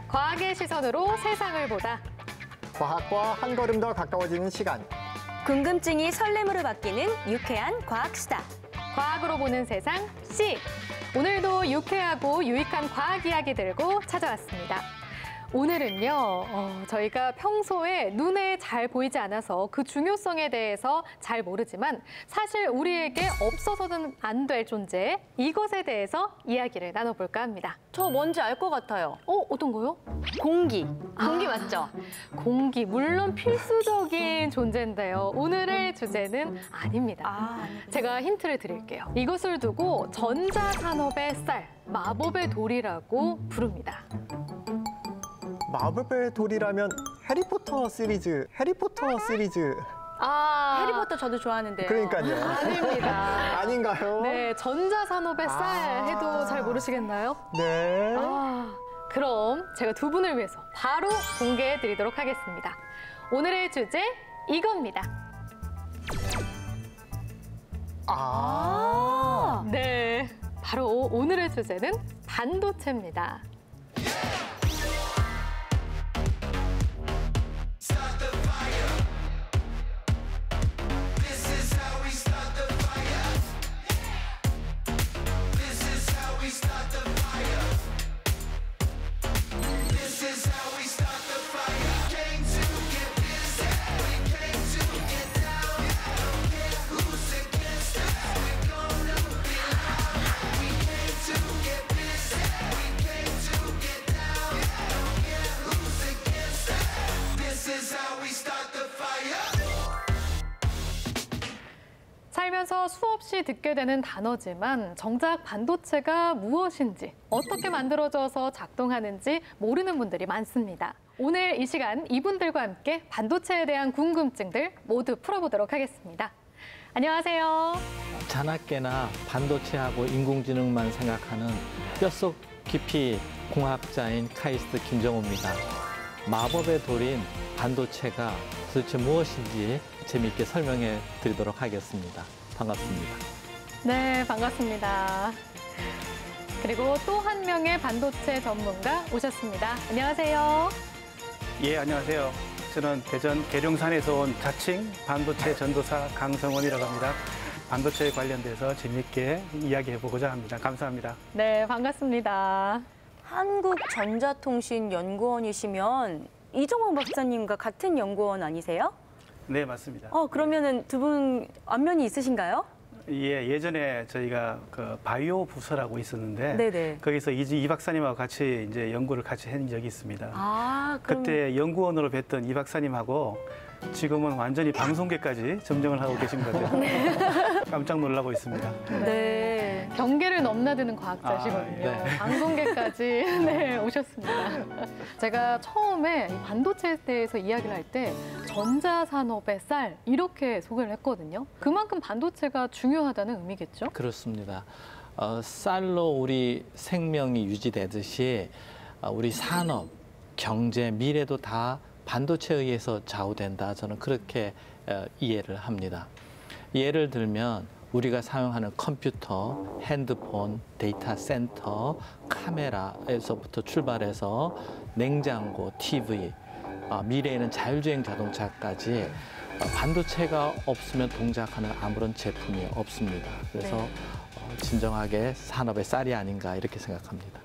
과학의 시선으로 세상을 보다. 과학과 한 걸음 더 가까워지는 시간. 궁금증이 설렘으로 바뀌는 유쾌한 과학수다. 과학으로 보는 세상 C. 오늘도 유쾌하고 유익한 과학 이야기 들고 찾아왔습니다. 오늘은요, 저희가 평소에 눈에 잘 보이지 않아서 그 중요성에 대해서 잘 모르지만 사실 우리에게 없어서는 안 될 존재, 이것에 대해서 이야기를 나눠볼까 합니다. 저 뭔지 알 것 같아요. 어떤 거요? 공기. 공기 맞죠? 공기, 물론 필수적인 존재인데요. 오늘의 주제는 아닙니다. 제가 힌트를 드릴게요. 이것을 두고 전자산업의 쌀, 마법의 돌이라고 부릅니다. 마법의 돌이라면 해리포터 시리즈. 해리포터 저도 좋아하는데요. 그러니까요. 아닙니다. 아닌가요? 네, 전자산업의 쌀 해도 잘 모르시겠나요? 네. 그럼 제가 두 분을 위해서 바로 공개해 드리도록 하겠습니다. 오늘의 주제 이겁니다. 네, 바로 오늘의 주제는 반도체입니다. 살면서 수없이 듣게 되는 단어지만 정작 반도체가 무엇인지, 어떻게 만들어져서 작동하는지 모르는 분들이 많습니다. 오늘 이 시간 이분들과 함께 반도체에 대한 궁금증들 모두 풀어보도록 하겠습니다. 안녕하세요. 자나깨나 반도체하고 인공지능만 생각하는 뼛속 깊이 공학자인 카이스트 김정호입니다. 마법의 돌인 반도체가 도대체 무엇인지 재미있게 설명해 드리도록 하겠습니다. 반갑습니다. 네, 반갑습니다. 그리고 또 한 명의 반도체 전문가 오셨습니다. 안녕하세요. 예, 안녕하세요. 저는 대전 계룡산에서 온 자칭 반도체 전도사 강성원이라고 합니다. 반도체에 관련돼서 재미있게 이야기해보고자 합니다. 감사합니다. 네, 반갑습니다. 한국전자통신연구원이시면 이종호 박사님과 같은 연구원 아니세요? 네, 맞습니다. 그러면은 두 분 안면이 있으신가요? 예, 예전에 저희가 그 바이오 부서라고 있었는데 네네. 거기서 이 박사님하고 같이 이제 연구를 같이 한 적이 있습니다. 그럼... 그때 연구원으로 뵀던 이 박사님하고 지금은 완전히 방송계까지 점령을 하고 계신 것 같아요. 네. 깜짝 놀라고 있습니다. 네. 경계를 넘나드는 과학자시거든요. 네. 방송계까지 네, 오셨습니다. 제가 처음에 이 반도체에 대해서 이야기를 할 때 전자산업의 쌀 이렇게 소개를 했거든요. 그만큼 반도체가 중요하다는 의미겠죠? 그렇습니다. 쌀로 우리 생명이 유지되듯이 우리 산업, 경제, 미래도 다 반도체에 의해서 좌우된다. 저는 그렇게 이해를 합니다. 예를 들면 우리가 사용하는 컴퓨터, 핸드폰, 데이터 센터, 카메라에서부터 출발해서 냉장고, TV, 미래에는 자율주행 자동차까지 반도체가 없으면 동작하는 아무런 제품이 없습니다. 그래서 진정하게 산업의 쌀이 아닌가 이렇게 생각합니다.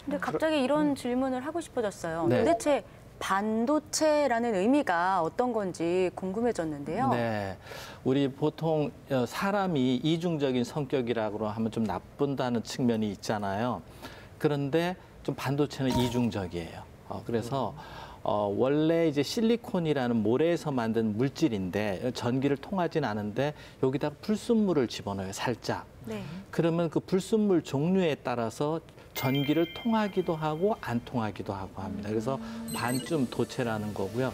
근데 갑자기 이런 질문을 하고 싶어졌어요. 네. 도대체 반도체라는 의미가 어떤 건지 궁금해졌는데요. 네, 우리 보통 사람이 이중적인 성격이라고 하면 좀 나쁜다는 측면이 있잖아요. 그런데 좀 반도체는 이중적이에요. 그래서 원래 이제 실리콘이라는 모래에서 만든 물질인데 전기를 통하진 않은데 여기다가 불순물을 집어넣어요, 살짝. 네. 그러면 그 불순물 종류에 따라서 전기를 통하기도 하고 안 통하기도 하고 합니다. 그래서 반쯤 도체라는 거고요.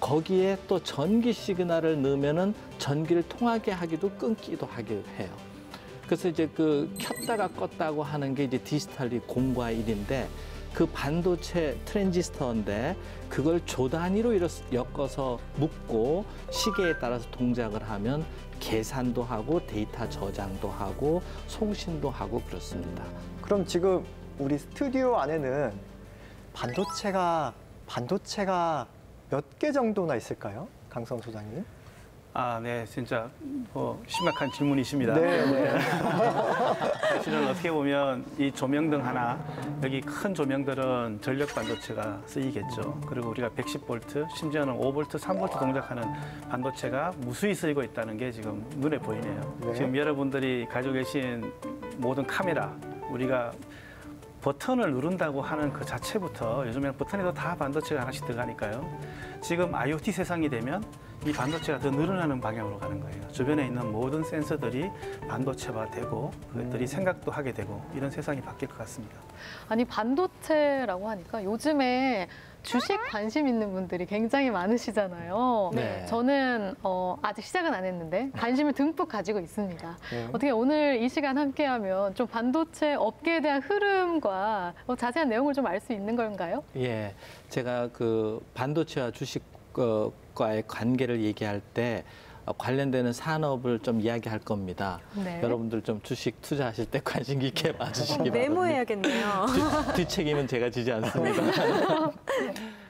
거기에 또 전기 시그널을 넣으면은 전기를 통하게 하기도 끊기도 하기도 해요. 그래서 이제 그 켰다가 껐다고 하는 게 이제 디지털이 0과 1인데 그 반도체 트랜지스터인데 그걸 조 단위로 엮어서 묶고 시계에 따라서 동작을 하면 계산도 하고 데이터 저장도 하고 송신도 하고 그렇습니다. 그럼 지금 우리 스튜디오 안에는 반도체가 몇 개 정도나 있을까요? 강성 소장님? 아, 네, 진짜 심각한 질문이십니다. 네. 사실은 어떻게 보면 이 조명등 하나, 여기 큰 조명들은 전력 반도체가 쓰이겠죠. 그리고 우리가 110V, 심지어는 5V, 3V 동작하는 반도체가 무수히 쓰이고 있다는 게 지금 눈에 보이네요. 네. 지금 여러분들이 가지고 계신 모든 카메라, 우리가 버튼을 누른다고 하는 그 자체부터 요즘에는 버튼에도 다 반도체가 하나씩 들어가니까요. 지금 IoT 세상이 되면 이 반도체가 더 늘어나는 방향으로 가는 거예요. 주변에 있는 모든 센서들이 반도체화되고 그것들이 생각도 하게 되고 이런 세상이 바뀔 것 같습니다. 아니 반도체라고 하니까 요즘에 주식 관심 있는 분들이 굉장히 많으시잖아요. 네. 저는 아직 시작은 안 했는데 관심을 듬뿍 가지고 있습니다. 네. 어떻게 오늘 이 시간 함께하면 좀 반도체 업계에 대한 흐름과 자세한 내용을 좀 알 수 있는 건가요? 예, 제가 그 반도체와 주식과의 관계를 얘기할 때 관련되는 산업을 좀 이야기할 겁니다. 네. 여러분들 좀 주식 투자하실 때 관심 깊게 봐주시기 바랍니다. 메모해야겠네요. 뒷책임은 제가 지지 않습니다.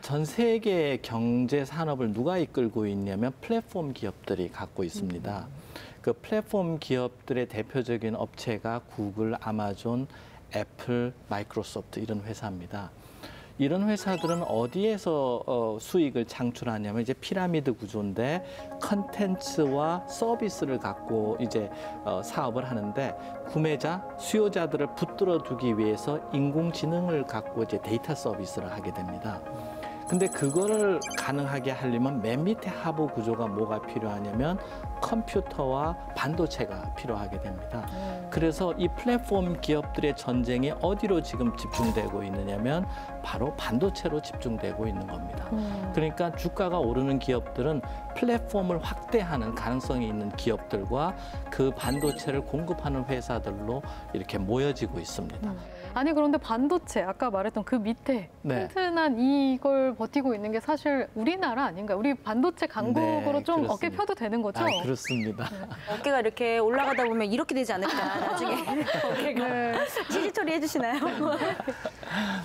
전 세계의 경제 산업을 누가 이끌고 있냐면 플랫폼 기업들이 갖고 있습니다. 그 플랫폼 기업들의 대표적인 업체가 구글, 아마존, 애플, 마이크로소프트 이런 회사입니다. 이런 회사들은 어디에서 수익을 창출하냐면 이제 피라미드 구조인데 컨텐츠와 서비스를 갖고 이제 사업을 하는데 구매자, 수요자들을 붙들어 두기 위해서 인공지능을 갖고 이제 데이터 서비스를 하게 됩니다. 근데 그거를 가능하게 하려면 맨 밑에 하부 구조가 뭐가 필요하냐면 컴퓨터와 반도체가 필요하게 됩니다. 그래서 이 플랫폼 기업들의 전쟁이 어디로 지금 집중되고 있느냐면 바로 반도체로 집중되고 있는 겁니다. 그러니까 주가가 오르는 기업들은 플랫폼을 확대하는 가능성이 있는 기업들과 그 반도체를 공급하는 회사들로 이렇게 모여지고 있습니다. 아니 그런데 반도체 아까 말했던 그 밑에 네. 튼튼한 이걸 버티고 있는 게 사실 우리나라 아닌가요? 우리 반도체 강국으로 네, 좀 그렇습니다. 어깨 펴도 되는 거죠? 아, 그렇습니다. 어깨가 이렇게 올라가다 보면 이렇게 되지 않을까, 나중에. 어깨가. 네. CG 처리해 주시나요?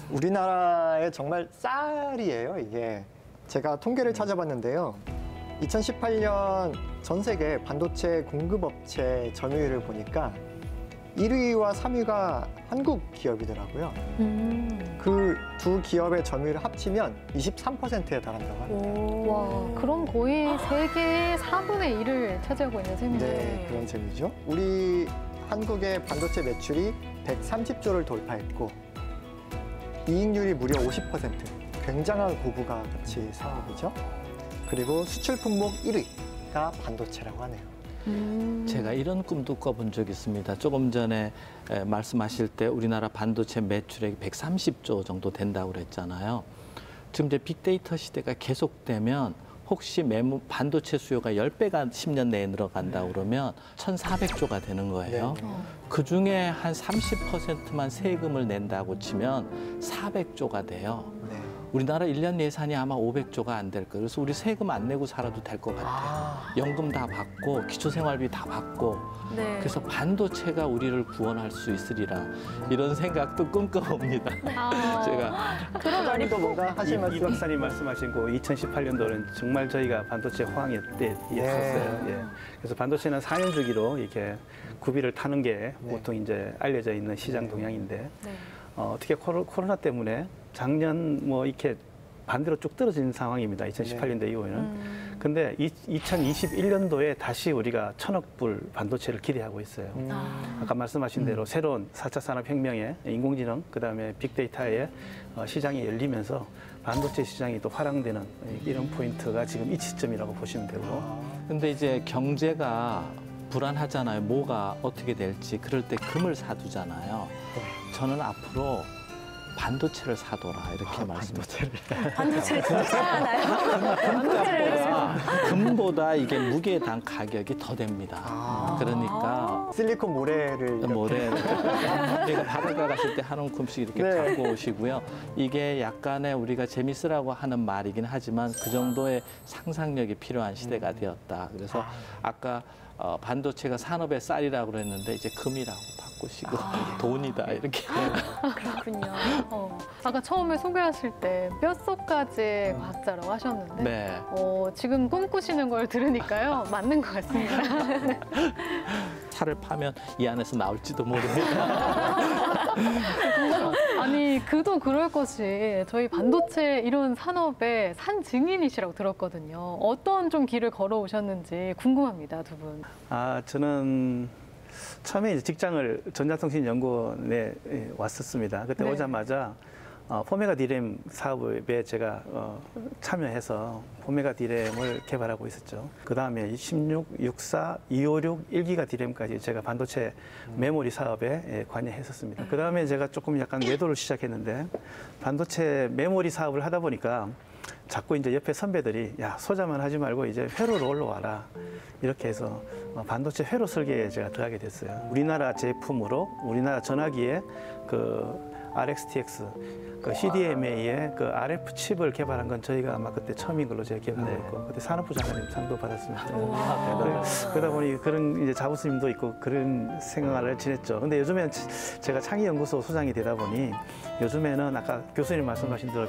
우리나라의 정말 쌀이에요, 이게. 제가 통계를 찾아봤는데요. 2018년 전 세계 반도체 공급업체 점유율을 보니까 1위와 3위가 한국 기업이더라고요. 그 두 기업의 점유율을 합치면 23%에 달한다고 합니다. 와, 그럼 거의 세계의 4분의 1을 차지하고 있는 셈이죠. 네, 그런 셈이죠. 우리 한국의 반도체 매출이 130조를 돌파했고 이익률이 무려 50%. 굉장한 고부가 가치 사업이죠. 그리고 수출 품목 1위가 반도체라고 하네요. 제가 이런 꿈도 꿔본 적이 있습니다. 조금 전에 말씀하실 때 우리나라 반도체 매출액이 130조 정도 된다고 그랬잖아요. 지금 이제 빅데이터 시대가 계속되면 혹시 반도체 수요가 10배가 10년 내에 늘어간다고 그러면 1,400조가 되는 거예요. 네. 그중에 한 30%만 세금을 낸다고 치면 400조가 돼요. 네. 우리나라 1년 예산이 아마 500조가 안 될 거예요. 그래서 우리 세금 안 내고 살아도 될 것 같아요. 연금 다 받고 기초생활비 다 받고 네. 그래서 반도체가 우리를 구원할 수 있으리라 이런 생각도 꿈꿔봅니다. 제가 그런 말이도 뭔가 하실 이 말씀. 박사님 말씀하신 거 2018년도는 정말 저희가 반도체 호황일 때였었어요. 예. 그래서 반도체는 4년 주기로 이렇게 구비를 타는 게 네. 보통 이제 알려져 있는 시장 동향인데 네. 어떻게 코로나 때문에 작년 뭐 이렇게 반대로 쭉 떨어진 상황입니다. 2018년도 이후에는. 근데 2021년도에 다시 우리가 1,000억 불 반도체를 기대하고 있어요. 아까 말씀하신 대로 새로운 4차 산업혁명에 인공지능, 그다음에 빅데이터의 시장이 열리면서 반도체 시장이 또 활황되는 이런 포인트가 지금 이 시점이라고 보시면 되고. 근데 이제 경제가 불안하잖아요. 뭐가 어떻게 될지. 그럴 때 금을 사두잖아요. 저는 앞으로 반도체를 사둬라 이렇게 말씀드려요. 반도체를 진짜 하나요? 금보다 이게 무게당 가격이 더 됩니다. 그러니까 실리콘 모래를 모래 그러니까 바닷가 갔을 때 한 움큼씩 이렇게 네. 갖고 오시고요. 이게 약간의 우리가 재밌으라고 하는 말이긴 하지만 그 정도의 상상력이 필요한 시대가 되었다. 그래서 아까 반도체가 산업의 쌀이라고 그랬는데 이제 금이라고 바꾸시고 돈이다 이렇게. 그렇군요. 아까 처음에 소개하실 때 뼛속까지 과학자라고 하셨는데 네. 지금 꿈꾸시는 걸 들으니까요. 맞는 것 같습니다. 살을 파면 이 안에서 나올지도 모릅니다. 아니 그도 그럴 것이 저희 반도체 이런 산업의 산 증인이시라고 들었거든요. 어떤 좀 길을 걸어오셨는지 궁금합니다, 두 분. 저는 처음에 이제 직장을 전자통신연구원에 왔었습니다. 그때 네. 오자마자 포메가 디램 사업에 제가 참여해서 포메가 디램을 개발하고 있었죠. 그 다음에 16, 64, 256, 1기가 디램까지 제가 반도체 메모리 사업에 관여했었습니다. 그 다음에 제가 조금 약간 외도를 시작했는데 반도체 메모리 사업을 하다 보니까 자꾸 이제 옆에 선배들이 야 소자만 하지 말고 이제 회로로 올라와라 이렇게 해서 반도체 회로 설계에 제가 들어가게 됐어요. 우리나라 제품으로 우리나라 전화기에 그 RxTX 그 CDMA의 그 RF 칩을 개발한 건 저희가 아마 그때 처음인 걸로 제가 기억하고 있고 그때 산업부 장관님 상도 받았습니다. 그러다 보니 그런 이제 자부심도 있고 그런 생활을 지냈죠. 근데 요즘엔 제가 창의연구소 소장이 되다 보니 요즘에는 아까 교수님 말씀하신 대로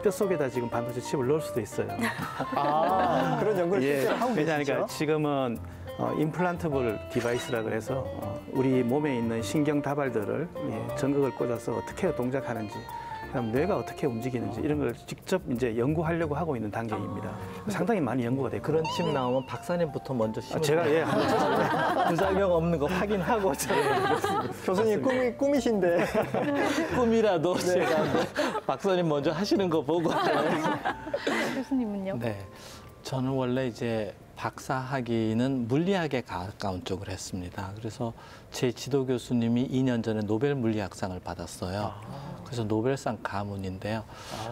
뼛속에다 지금 반도체 칩을 넣을 수도 있어요. 그런 연구를 실제로 하고 계시죠? 그러니까 지금은 임플란트블 디바이스라 그래서 우리 몸에 있는 신경 다발들을 전극을 꽂아서 어떻게 동작하는지, 그다음 뇌가 어떻게 움직이는지 이런 걸 직접 이제 연구하려고 하고 있는 단계입니다. 상당히 많이 연구가 됐고 그런 칩 나오면 박사님부터 먼저 심으면 제가 부작용 없는 거 확인하고 교수님 꿈이신데. 꿈이라도 제가 박사님 먼저 하시는 거 보고. 교수님은요? 네, 저는 원래 이제 박사 학위는 물리학에 가까운 쪽을 했습니다. 그래서 제 지도 교수님이 2년 전에 노벨 물리학상을 받았어요. 그래서 노벨상 가문인데요.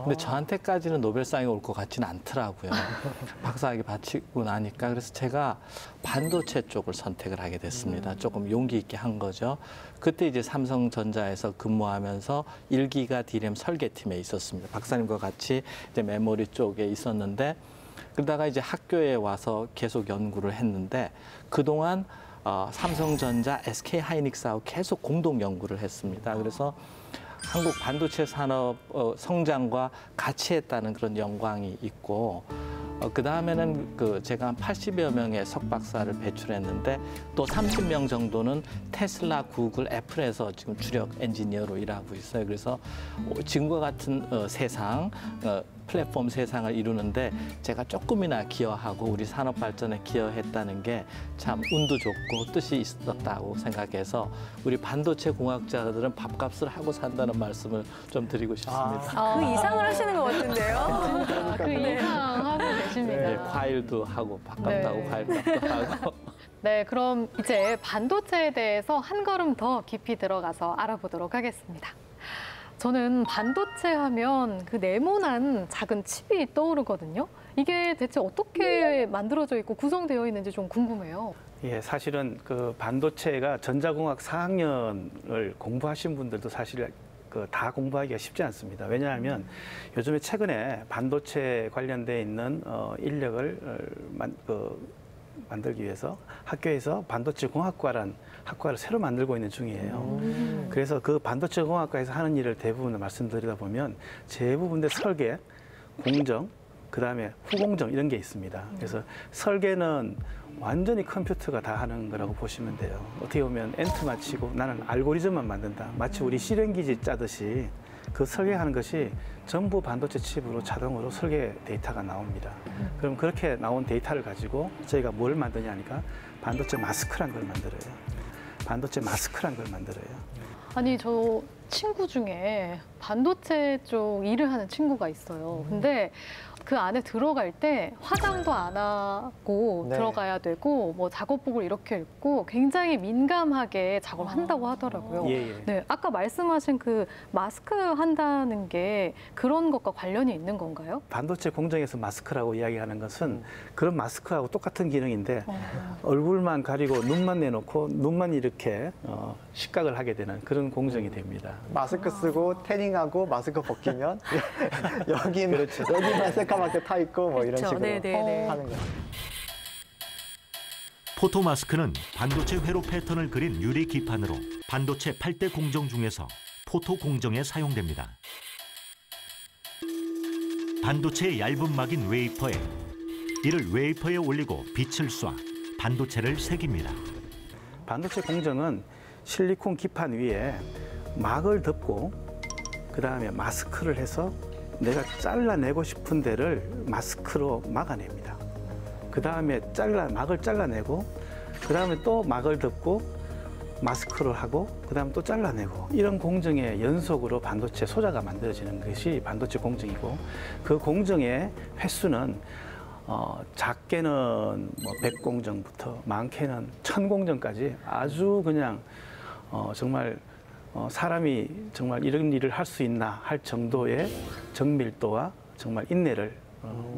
근데 저한테까지는 노벨상이 올 것 같지는 않더라고요. 박사학위 받치고 나니까. 그래서 제가 반도체 쪽을 선택을 하게 됐습니다. 조금 용기 있게 한 거죠. 그때 이제 삼성전자에서 근무하면서 1기가 디램 설계팀에 있었습니다. 박사님과 같이 이제 메모리 쪽에 있었는데 그러다가 이제 학교에 와서 계속 연구를 했는데 그동안 삼성전자, SK하이닉스하고 계속 공동 연구를 했습니다. 그래서 한국 반도체 산업 성장과 같이 했다는 그런 영광이 있고 그 다음에는 제가 한 80여 명의 석박사를 배출했는데 또 30명 정도는 테슬라, 구글, 애플에서 지금 주력 엔지니어로 일하고 있어요. 그래서 지금과 같은 세상, 플랫폼 세상을 이루는데 제가 조금이나 기여하고 우리 산업 발전에 기여했다는 게 참 운도 좋고 뜻이 있었다고 생각해서 우리 반도체 공학자들은 밥값을 하고 산다는 말씀을 좀 드리고 싶습니다. 그 이상을 하시는 것 같은데요. 그 이상 하고 계십니다. 네, 과일도 하고 밥값도 네. 하고 과일값도 하고. 네, 그럼 이제 반도체에 대해서 한 걸음 더 깊이 들어가서 알아보도록 하겠습니다. 저는 반도체 하면 그 네모난 작은 칩이 떠오르거든요. 이게 대체 어떻게 만들어져 있고 구성되어 있는지 좀 궁금해요. 예, 사실은 그 반도체가 전자공학 4학년을 공부하신 분들도 사실 다 공부하기가 쉽지 않습니다. 왜냐하면 요즘에 최근에 반도체 관련돼 있는 인력을 만들기 위해서 학교에서 반도체 공학과란 학과를 새로 만들고 있는 중이에요. 그래서 그 반도체 공학과에서 하는 일을 대부분 말씀드리다 보면 대부분의 설계, 공정, 그다음에 후공정 이런 게 있습니다. 그래서 설계는 완전히 컴퓨터가 다 하는 거라고 보시면 돼요. 어떻게 보면 엔트만 치고 나는 알고리즘만 만든다. 마치 우리 실행기지 짜듯이 그 설계하는 것이 전부 반도체 칩으로 자동으로 설계 데이터가 나옵니다. 그럼 그렇게 나온 데이터를 가지고 저희가 뭘 만드냐 하니까 반도체 마스크란 걸 만들어요. 반도체 마스크란 걸 만들어요. 아니, 저 친구 중에 반도체 쪽 일을 하는 친구가 있어요. 근데 그 안에 들어갈 때 화장도 안 하고 네. 들어가야 되고 뭐 작업복을 이렇게 입고 굉장히 민감하게 작업을 한다고 하더라고요. 예, 예. 네, 아까 말씀하신 그 마스크 한다는 게 그런 것과 관련이 있는 건가요? 반도체 공정에서 마스크라고 이야기하는 것은 그런 마스크하고 똑같은 기능인데 얼굴만 가리고 눈만 내놓고 눈만 이렇게 식각을 하게 되는 그런 공정이 됩니다. 마스크 쓰고 태닝하고 마스크 벗기면 여기만 새까맣게 타 있고 뭐 이런 그렇죠. 식으로 네네네. 하는 거예요. 포토마스크는 반도체 회로 패턴을 그린 유리 기판으로 반도체 8대 공정 중에서 포토 공정에 사용됩니다. 반도체의 얇은 막인 웨이퍼에 이를 웨이퍼에 올리고 빛을 쏴 반도체를 새깁니다. 반도체 공정은 실리콘 기판 위에 막을 덮고 그다음에 마스크를 해서 내가 잘라내고 싶은 데를 마스크로 막아냅니다. 그다음에 막을 잘라내고 그다음에 또 막을 덮고 마스크를 하고 그다음 또 잘라내고 이런 공정의 연속으로 반도체 소자가 만들어지는 것이 반도체 공정이고 그 공정의 횟수는 작게는 뭐 100공정부터 많게는 1000공정까지 아주 그냥 정말 사람이 정말 이런 일을 할 수 있나 할 정도의 정밀도와 정말 인내를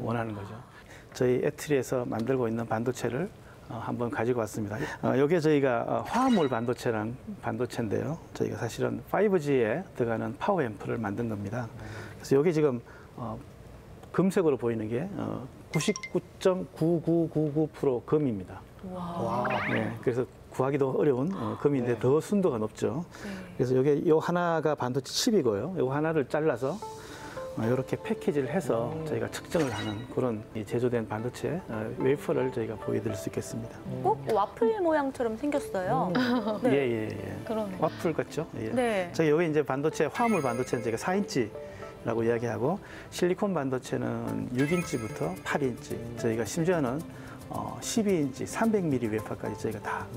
원하는 거죠. 저희 에트리에서 만들고 있는 반도체를 한번 가지고 왔습니다. 이게 저희가 화합물 반도체라는 반도체인데요. 저희가 사실은 5G에 들어가는 파워 앰프를 만든 겁니다. 그래서 이게 지금 금색으로 보이는 게 99.9999% 금입니다. 와. 네, 그래서 구하기도 어려운 금인데 더 순도가 높죠. 그래서 요 하나가 반도체 칩이고요. 요 하나를 잘라서 이렇게 패키지를 해서 저희가 측정을 하는 그런 제조된 반도체 웨이퍼를 저희가 보여드릴 수 있겠습니다. 꼭 와플 모양처럼 생겼어요. 네. 예. 그러네요. 와플 같죠? 예. 네. 저희 여기 이제 반도체 화물 반도체는 저희가 4인치라고 이야기하고 실리콘 반도체는 6인치부터 8인치. 저희가 심지어는 12인치, 300mm 웨이퍼까지 저희가 다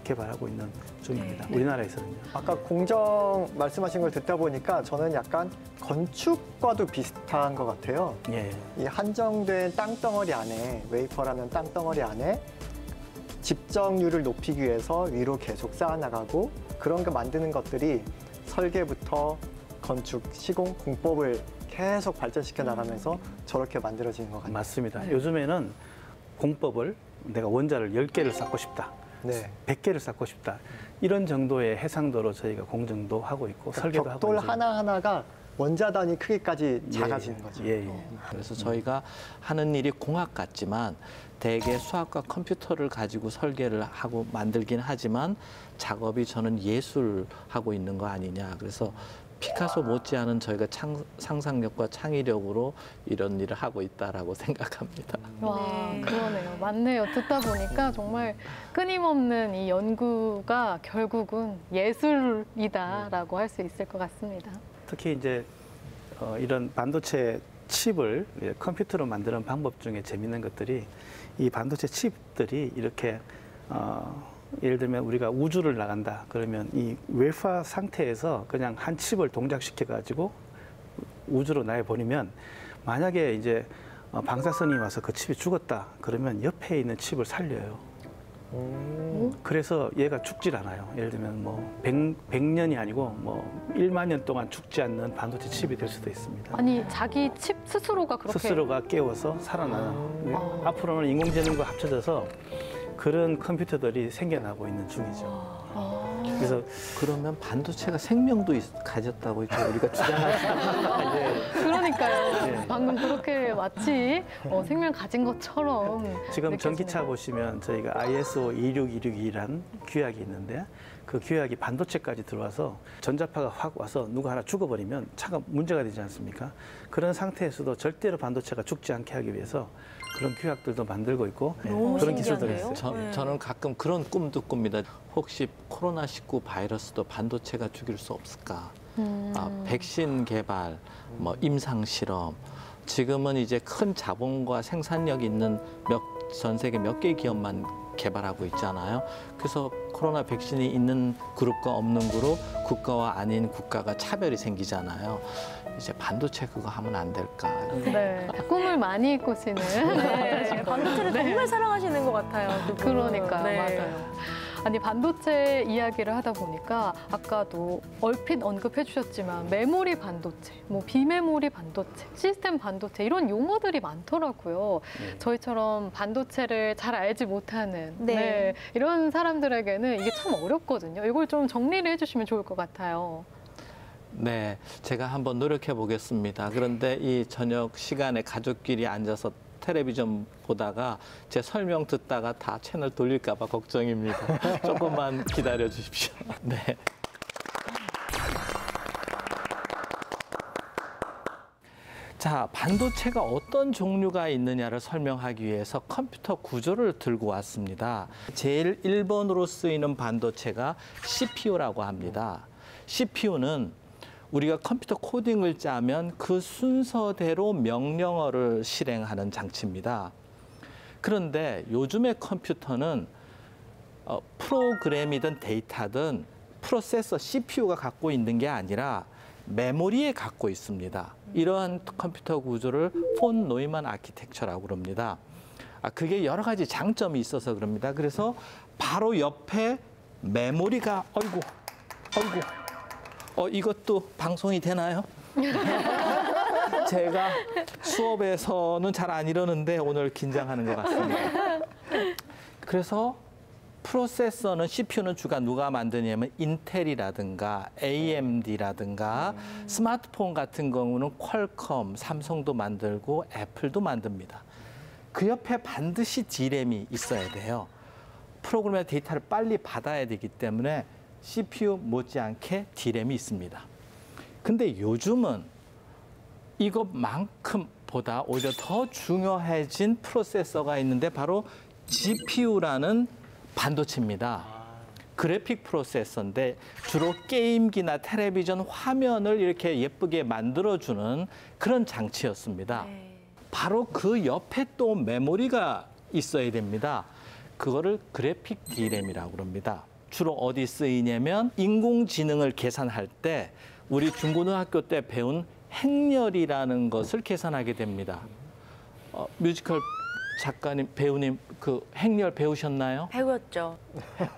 개발하고 있는 중입니다. 우리나라에서는요. 아까 공정 말씀하신 걸 듣다 보니까 저는 약간 건축과도 비슷한 것 같아요. 예. 이 한정된 땅덩어리 안에, 웨이퍼라는 땅덩어리 안에 집정률을 높이기 위해서 위로 계속 쌓아나가고 그런 거 만드는 것들이 설계부터 건축, 시공, 공법을 계속 발전시켜 나가면서 저렇게 만들어지는 것 같아요. 맞습니다. 요즘에는 공법을 내가 원자를 10개를 쌓고 싶다. 네. 100개를 쌓고 싶다. 이런 정도의 해상도로 저희가 공정도 하고 있고 설계도 하고 벽돌 있는 하나하나가 원자 단위 크기까지 작아지는 거죠. 예. 그래서 저희가 하는 일이 공학 같지만 대개 수학과 컴퓨터를 가지고 설계를 하고 만들긴 하지만 작업이 저는 예술하고 있는 거 아니냐. 그래서 피카소 못지않은 저희가 상상력과 창의력으로 이런 일을 하고 있다라고 생각합니다. 와, 네. 그러네요. 맞네요. 듣다 보니까 정말 끊임없는 이 연구가 결국은 예술이다라고 할 수 있을 것 같습니다. 특히 이제 이런 반도체 칩을 컴퓨터로 만드는 방법 중에 재밌는 것들이 이 반도체 칩들이 이렇게 예를 들면 우리가 우주를 나간다 그러면 이 웨이퍼 상태에서 그냥 한 칩을 동작시켜 가지고 우주로 날려보내면 만약에 이제 방사선이 와서 그 칩이 죽었다 그러면 옆에 있는 칩을 살려요. 그래서 얘가 죽질 않아요. 예를 들면 뭐 100년이 아니고 뭐 1만 년 동안 죽지 않는 반도체 칩이 될 수도 있습니다. 아니, 자기 칩 스스로가 그렇게 스스로가 깨워서 살아나는. 앞으로는 인공지능과 합쳐져서 그런 컴퓨터들이 생겨나고 있는 중이죠. 그래서 그러면 반도체가 생명도 가졌다고 이제 우리가 주장할 수 있는 그러니까요. 네. 방금 그렇게 마치 생명 가진 것처럼 지금 느껴지네요. 전기차 보시면 저희가 ISO 26262라는 규약이 있는데 그 규약이 반도체까지 들어와서 전자파가 확 와서 누가 하나 죽어버리면 차가 문제가 되지 않습니까? 그런 상태에서도 절대로 반도체가 죽지 않게 하기 위해서 그런 규약들도 만들고 있고 너무 그런 기술들이 신기한데요? 있어요. 네. 저는 가끔 그런 꿈도 꿉니다. 혹시 코로나19 바이러스도 반도체가 죽일 수 없을까? 백신 개발, 뭐 임상 실험. 지금은 이제 큰 자본과 생산력 있는 전 세계 몇 개의 기업만 개발하고 있잖아요. 그래서 코로나 백신이 있는 그룹과 없는 그룹, 국가와 아닌 국가가 차별이 생기잖아요. 이제 반도체 그거 하면 안 될까? 네, 꿈을 많이 꾸시는. 네. 반도체를 정말 사랑하시는 것 같아요. 두 분은. 그러니까요, 네. 맞아요. 아니, 반도체 이야기를 하다 보니까 아까도 얼핏 언급해 주셨지만 메모리 반도체, 뭐 비메모리 반도체, 시스템 반도체 이런 용어들이 많더라고요. 저희처럼 반도체를 잘 알지 못하는 네. 이런 사람들에게는 이게 참 어렵거든요. 이걸 좀 정리를 해주시면 좋을 것 같아요. 네, 제가 한번 노력해 보겠습니다. 그런데 이 저녁 시간에 가족끼리 앉아서 텔레비전 보다가 제 설명 듣다가 다 채널 돌릴까 봐 걱정입니다. 조금만 기다려 주십시오. 네. 자, 반도체가 어떤 종류가 있느냐를 설명하기 위해서 컴퓨터 구조를 들고 왔습니다. 제일 1번으로 쓰이는 반도체가 CPU라고 합니다. CPU는 우리가 컴퓨터 코딩을 짜면 그 순서대로 명령어를 실행하는 장치입니다. 그런데 요즘의 컴퓨터는 프로그램이든 데이터든 프로세서 CPU가 갖고 있는 게 아니라 메모리에 갖고 있습니다. 이러한 컴퓨터 구조를 폰 노이만 아키텍처라고 그럽니다. 그게 여러 가지 장점이 있어서 그럽니다. 그래서 바로 옆에 메모리가 이것도 방송이 되나요? 제가 수업에서는 잘 안 이러는데 오늘 긴장하는 것 같습니다. 그래서 프로세서는 CPU는 주가 누가 만드냐면 인텔이라든가 AMD라든가 스마트폰 같은 경우는 퀄컴, 삼성도 만들고 애플도 만듭니다. 그 옆에 반드시 D램이 있어야 돼요. 프로그램의 데이터를 빨리 받아야 되기 때문에 CPU 못지않게 D램이 있습니다. 근데 요즘은 이것만큼보다 오히려 더 중요해진 프로세서가 있는데 바로 GPU라는 반도체입니다. 그래픽 프로세서인데 주로 게임기나 텔레비전 화면을 이렇게 예쁘게 만들어주는 그런 장치였습니다. 바로 그 옆에 또 메모리가 있어야 됩니다. 그거를 그래픽 D램이라고 합니다. 주로 어디 쓰이냐면 인공지능을 계산할 때 우리 중고등학교 때 배운 행렬이라는 것을 계산하게 됩니다. 뮤지컬 작가님, 배우님 그 행렬 배우셨나요? 배웠죠.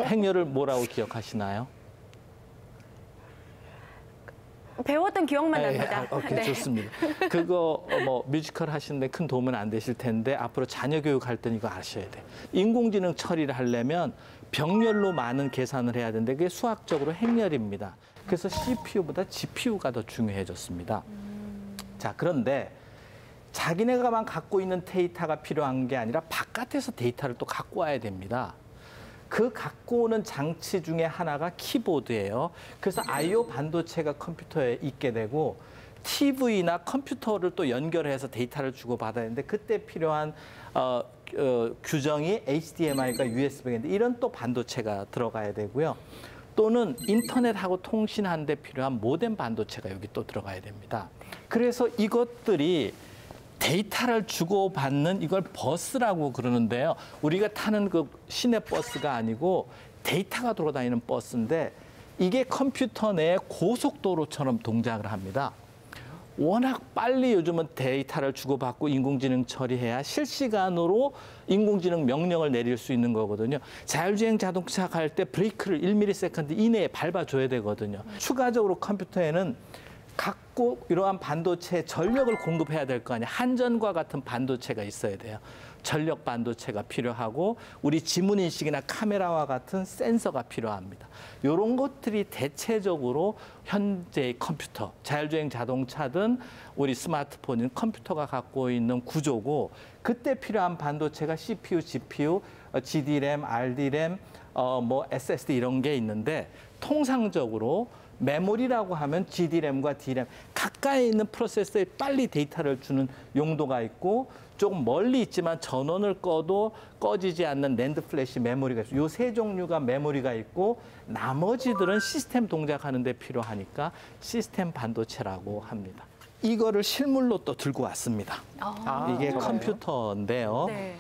행렬을 뭐라고 기억하시나요? 배웠던 기억만 납니다. 오케이, 좋습니다. 그거 뭐 뮤지컬 하시는데 큰 도움은 안 되실 텐데 앞으로 자녀 교육할 때는 이거 아셔야 돼요. 인공지능 처리를 하려면 병렬로 많은 계산을 해야 되는데 그게 수학적으로 행렬입니다. 그래서 CPU보다 GPU가 더 중요해졌습니다. 자, 그런데 자기네가만 갖고 있는 데이터가 필요한 게 아니라 바깥에서 데이터를 또 갖고 와야 됩니다. 그 갖고 오는 장치 중에 하나가 키보드예요. 그래서 I/O 반도체가 컴퓨터에 있게 되고 TV나 컴퓨터를 또 연결해서 데이터를 주고받아야 되는데 그때 필요한 규정이 HDMI가 USB인데 이런 또 반도체가 들어가야 되고요. 또는 인터넷하고 통신하는 데 필요한 모뎀 반도체가 여기 또 들어가야 됩니다. 그래서 이것들이 데이터를 주고받는 이걸 버스라고 그러는데요. 우리가 타는 그 시내 버스가 아니고 데이터가 돌아다니는 버스인데 이게 컴퓨터 내 고속도로처럼 동작을 합니다. 워낙 빨리 요즘은 데이터를 주고받고 인공지능 처리해야 실시간으로 인공지능 명령을 내릴 수 있는 거거든요. 자율주행 자동차 갈 때 브레이크를 1ms 이내에 밟아줘야 되거든요. 추가적으로 컴퓨터에는 갖고 이러한 반도체에 전력을 공급해야 될 거 아니에요. 한전과 같은 반도체가 있어야 돼요. 전력 반도체가 필요하고 우리 지문인식이나 카메라와 같은 센서가 필요합니다. 이런 것들이 대체적으로 현재의 컴퓨터, 자율주행 자동차든 우리 스마트폰인 컴퓨터가 갖고 있는 구조고 그때 필요한 반도체가 CPU, GPU, GD램, RD램, 뭐 SSD 이런 게 있는데 통상적으로 메모리라고 하면 GD램과 D램 가까이 있는 프로세서에 빨리 데이터를 주는 용도가 있고 조금 멀리 있지만 전원을 꺼도 꺼지지 않는 낸드 플래시 메모리가 있어요. 이 세 종류가 메모리가 있고 나머지들은 시스템 동작하는 데 필요하니까 시스템 반도체라고 합니다. 이거를 실물로 또 들고 왔습니다. 이게 컴퓨터인데요. 네.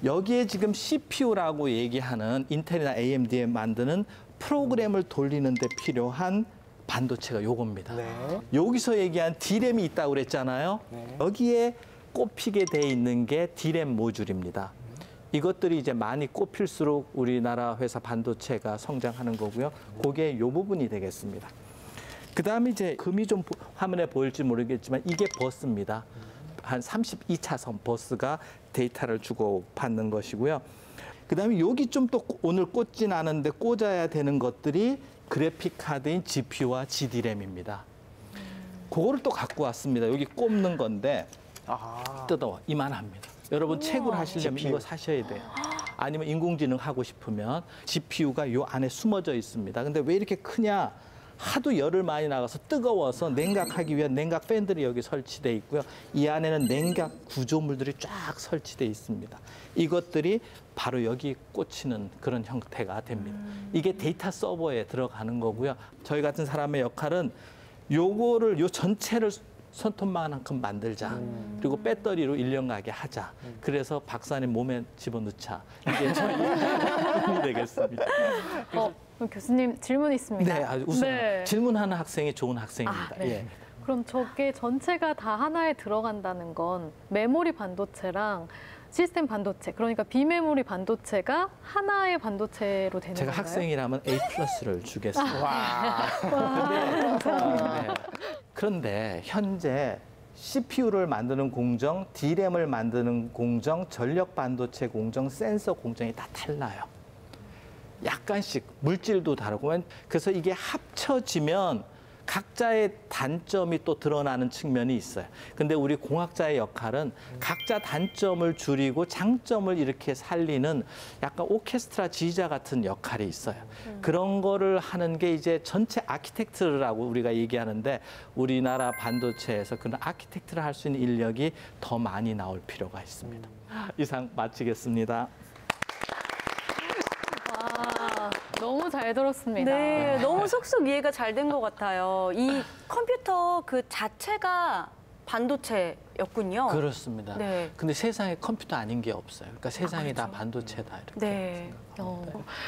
여기에 지금 CPU라고 얘기하는 인텔이나 AMD에 만드는 프로그램을 돌리는 데 필요한 반도체가 요겁니다. 네. 여기서 얘기한 D램이 있다고 그랬잖아요. 네. 여기에 꼽히게 돼 있는 게 D램 모듈입니다. 이것들이 이제 많이 꼽힐수록 우리나라 회사 반도체가 성장하는 거고요. 그게 이 부분이 되겠습니다. 그다음에 이제 금이 좀 화면에 보일지 모르겠지만 이게 버스입니다. 한 32차선 버스가 데이터를 주고 받는 것이고요. 그다음에 여기 좀 또 오늘 꽂진 않은데 꽂아야 되는 것들이 그래픽 카드인 GPU와 GD램입니다. 그거를 또 갖고 왔습니다. 여기 꼽는 건데 뜯어 이만합니다. 여러분 채굴 하시려면 GPU. 이거 사셔야 돼요. 아니면 인공지능 하고 싶으면 GPU가 요 안에 숨어져 있습니다. 근데 왜 이렇게 크냐? 하도 열을 많이 나가서 뜨거워서 냉각하기 위한 냉각 팬들이 여기 설치돼 있고요. 이 안에는 냉각 구조물들이 쫙 설치돼 있습니다. 이것들이 바로 여기 꽂히는 그런 형태가 됩니다. 이게 데이터 서버에 들어가는 거고요. 저희 같은 사람의 역할은 요거를 요 전체를 손톱만큼 만들자. 그리고 배터리로 1년 가게 하자. 그래서 박사님 몸에 집어넣자. 이게 저희 힘이 되겠습니다. 교수님 질문 있습니다. 네, 아주 우선 네. 질문하는 학생이 좋은 학생입니다. 아, 네. 예. 그럼 저게 전체가 다 하나에 들어간다는 건 메모리 반도체랑 시스템 반도체, 그러니까 비메모리 반도체가 하나의 반도체로 되는 제가 건가요? 학생이라면 A+를 주겠습니다. 네. 그런데 현재 CPU를 만드는 공정, D램을 만드는 공정, 전력 반도체 공정, 센서 공정이 다 달라요. 약간씩 물질도 다르고, 그래서 이게 합쳐지면 각자의 단점이 또 드러나는 측면이 있어요. 근데 우리 공학자의 역할은 각자 단점을 줄이고 장점을 이렇게 살리는 약간 오케스트라 지휘자 같은 역할이 있어요. 그런 거를 하는 게 이제 전체 아키텍트라고 우리가 얘기하는데, 우리나라 반도체에서 그런 아키텍트를 할 수 있는 인력이 더 많이 나올 필요가 있습니다. 이상 마치겠습니다. 와, 너무 잘 들었습니다. 네, 너무 속속 이해가 잘 된 것 같아요. 이 컴퓨터 그 자체가 반도체였군요. 그렇습니다. 네. 근데 세상에 컴퓨터 아닌 게 없어요. 그러니까 세상이 다 반도체다 이렇게. 네.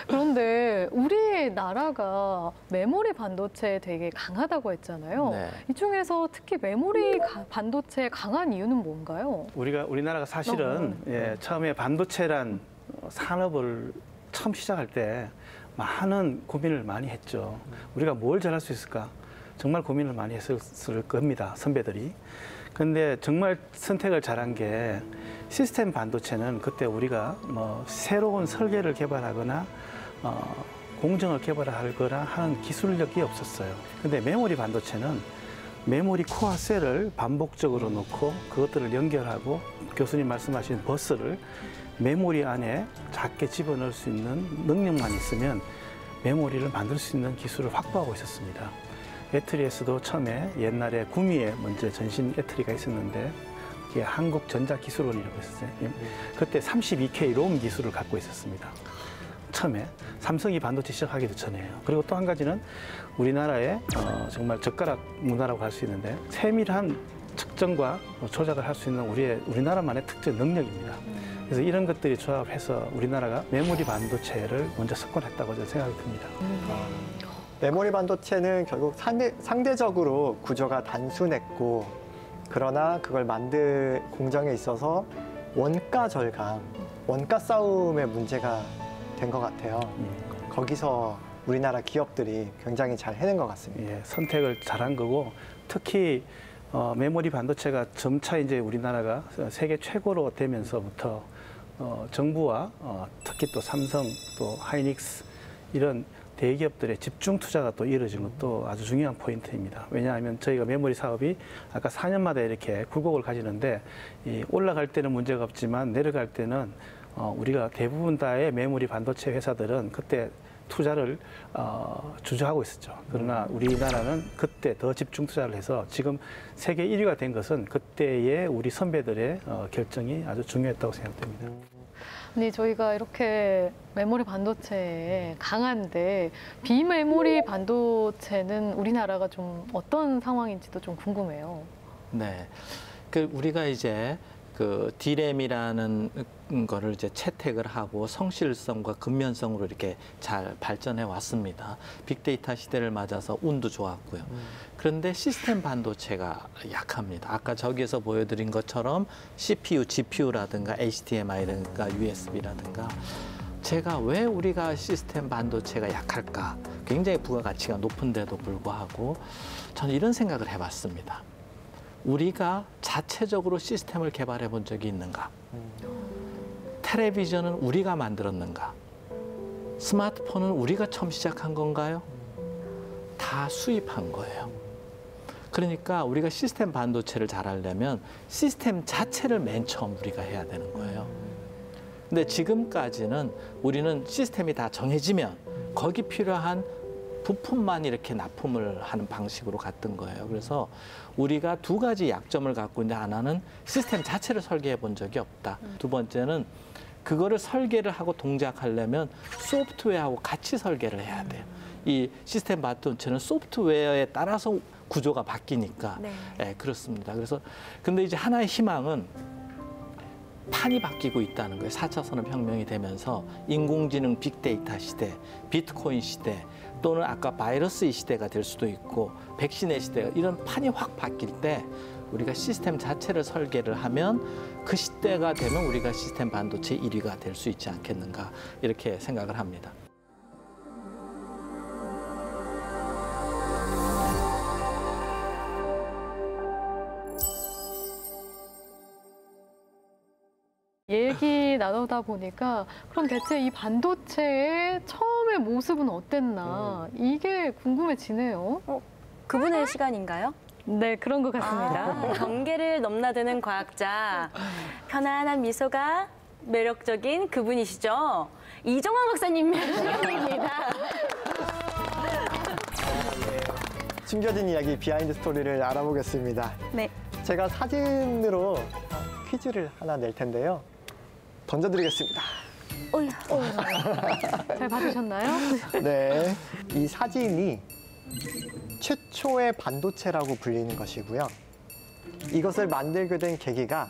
그런데 우리나라가 메모리 반도체에 되게 강하다고 했잖아요. 네. 이 중에서 특히 메모리 반도체에 강한 이유는 뭔가요? 우리나라가 사실은 처음에 반도체란 산업을 처음 시작할 때 많은 고민을 많이 했죠. 우리가 뭘 잘할 수 있을까? 정말 고민을 많이 했을 겁니다, 선배들이. 근데 정말 선택을 잘한 게 시스템 반도체는 그때 우리가 뭐 새로운 설계를 개발하거나 공정을 개발하거나 하는 기술력이 없었어요. 근데 메모리 반도체는 메모리 코어 셀을 반복적으로 놓고 그것들을 연결하고 교수님 말씀하신 버스를 메모리 안에 작게 집어넣을 수 있는 능력만 있으면 메모리를 만들 수 있는 기술을 확보하고 있었습니다. 애트리에서도 처음에 옛날에 구미에 먼저 전신 애트리가 있었는데 그게 한국전자기술원이라고 있었어요. 그때 32K 롬 기술을 갖고 있었습니다. 처음에 삼성이 반도체 시작하기도 전에요. 그리고 또 한 가지는 우리나라의 정말 젓가락 문화라고 할 수 있는데 세밀한 측정과 조작을 할 수 있는 우리나라만의 특정 능력입니다. 그래서 이런 것들이 조합해서 우리나라가 메모리 반도체를 먼저 석권했다고 저는 생각이 듭니다. 메모리 반도체는 결국 상대적으로 구조가 단순했고, 그러나 그걸 만들 공정에 있어서 원가 절감, 원가 싸움의 문제가 된 것 같아요. 거기서 우리나라 기업들이 굉장히 잘 해낸 것 같습니다. 예, 선택을 잘한 거고, 특히 메모리 반도체가 점차 이제 우리나라가 세계 최고로 되면서부터 정부와 특히 또 삼성, 또 하이닉스 이런 대기업들의 집중 투자가 또 이루어진 것도 아주 중요한 포인트입니다. 왜냐하면 저희가 메모리 사업이 아까 4년마다 이렇게 굴곡을 가지는데 올라갈 때는 문제가 없지만 내려갈 때는 우리가 대부분 다의 메모리 반도체 회사들은 그때 투자를 주저하고 있었죠. 그러나 우리나라는 그때 더 집중 투자를 해서 지금 세계 1위가 된 것은 그때의 우리 선배들의 결정이 아주 중요했다고 생각됩니다. 근데 저희가 이렇게 메모리 반도체에 강한데 비메모리 반도체는 우리나라가 좀 어떤 상황인지도 좀 궁금해요. 네. 그 우리가 이제 그 D램이라는 거를 이제 채택을 하고 성실성과 근면성으로 이렇게 잘 발전해 왔습니다. 빅데이터 시대를 맞아서 운도 좋았고요. 그런데 시스템 반도체가 약합니다. 아까 저기에서 보여드린 것처럼 CPU, GPU라든가 HDMI라든가 USB라든가 제가 왜 우리가 시스템 반도체가 약할까? 굉장히 부가가치가 높은데도 불구하고 저는 이런 생각을 해봤습니다. 우리가 자체적으로 시스템을 개발해 본 적이 있는가? 텔레비전은 우리가 만들었는가? 스마트폰은 우리가 처음 시작한 건가요? 다 수입한 거예요. 그러니까 우리가 시스템 반도체를 잘 하려면 시스템 자체를 맨 처음 우리가 해야 되는 거예요. 근데 지금까지는 우리는 시스템이 다 정해지면 거기 필요한 부품만 이렇게 납품을 하는 방식으로 갔던 거예요. 그래서 우리가 두 가지 약점을 갖고 있는데 하나는 시스템 자체를 설계해 본 적이 없다. 두 번째는 그거를 설계를 하고 동작하려면 소프트웨어하고 같이 설계를 해야 돼요. 이 시스템 반도체는 소프트웨어에 따라서 구조가 바뀌니까 네. 예, 그렇습니다. 그래서 근데 이제 하나의 희망은 판이 바뀌고 있다는 거예요. 4차 산업혁명이 되면서 인공지능 빅데이터 시대, 비트코인 시대 또는 아까 바이러스의 시대가 될 수도 있고 백신의 시대가 이런 판이 확 바뀔 때 우리가 시스템 자체를 설계를 하면 그 시대가 되면 우리가 시스템 반도체 1위가 될 수 있지 않겠는가 이렇게 생각을 합니다. 얘기 나누다 보니까 그럼 대체 이 반도체의 처음의 모습은 어땠나 이게 궁금해지네요. 그분의 시간인가요? 네, 그런 것 같습니다. 경계를 넘나드는 과학자, 편안한 미소가 매력적인 그분이시죠. 이정환 박사님 시간입니다. 숨겨진 이야기 비하인드 스토리를 알아보겠습니다. 네. 제가 사진으로 퀴즈를 하나 낼 텐데요. 던져드리겠습니다. 잘 받으셨나요? 네, 이 사진이 최초의 반도체라고 불리는 것이고요. 이것을 만들게 된 계기가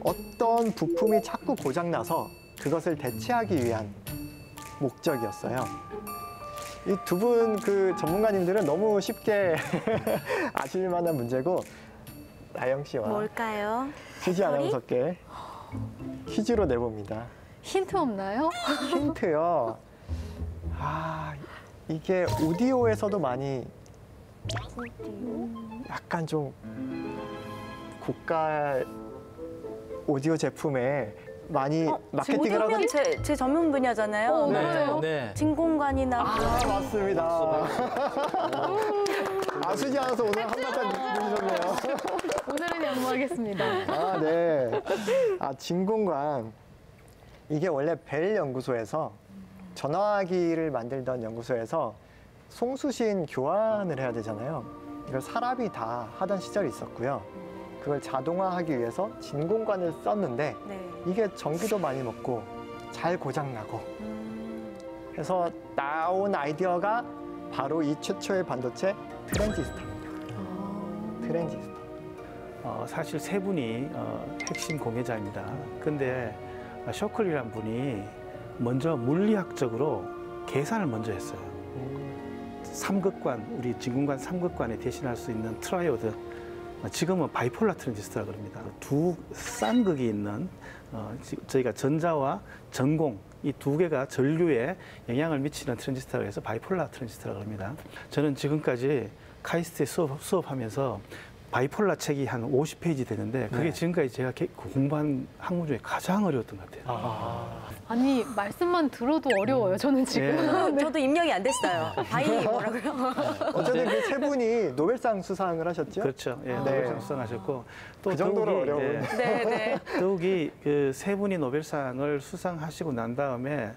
어떤 부품이 자꾸 고장나서 그것을 대체하기 위한 목적이었어요. 이 두 분 그 전문가님들은 너무 쉽게 아실 만한 문제고 나영 씨와 뭘까요? 수지 아나운서께 퀴즈로 내봅니다. 힌트 없나요? 힌트요. 아, 이게 오디오에서도 많이 약간 좀 고가 오디오 제품에 많이 마케팅을 하고 오디오면 제 전문 분야잖아요. 맞아요. 네. 진공관이나 맞습니다. 수지 아나운서 오늘 한바탕 누리셨네요. 오늘은 양보하겠습니다. 아, 네. 진공관. 이게 원래 벨 연구소에서 전화기를 만들던 연구소에서 송수신 교환을 해야 되잖아요. 이걸 사람이 다 하던 시절이 있었고요. 그걸 자동화하기 위해서 진공관을 썼는데 네. 이게 전기도 많이 먹고 잘 고장나고 해서 나온 아이디어가 바로 이 최초의 반도체 트랜지스터입니다. 트랜지스터. 사실 세 분이 핵심 공예자입니다. 근데 쇼클리라는 분이 먼저 물리학적으로 계산을 먼저 했어요. 삼극관, 우리 진공관 삼극관에 대신할 수 있는 트라이오드, 지금은 바이폴라 트랜지스터라고 합니다. 두 쌍극이 있는 저희가 전자와 전공 이 두 개가 전류에 영향을 미치는 트랜지스터라고 해서 바이폴라 트랜지스터라고 합니다. 저는 지금까지 카이스트에 수업하면서 바이폴라 책이 한 50페이지 되는데 그게 지금까지 제가 공부한 학문 중에 가장 어려웠던 것 같아요. 아니, 말씀만 들어도 어려워요. 저는 지금. 저도 입력이 안 됐어요. 바이 뭐라고요? 어쨌든 그 세 분이 노벨상 수상을 하셨죠? 그렇죠. 예, 네. 노벨상 수상하셨고 또 그 정도로 어려운. 네, 네. 더욱이 그 세 분이 노벨상을 수상하시고 난 다음에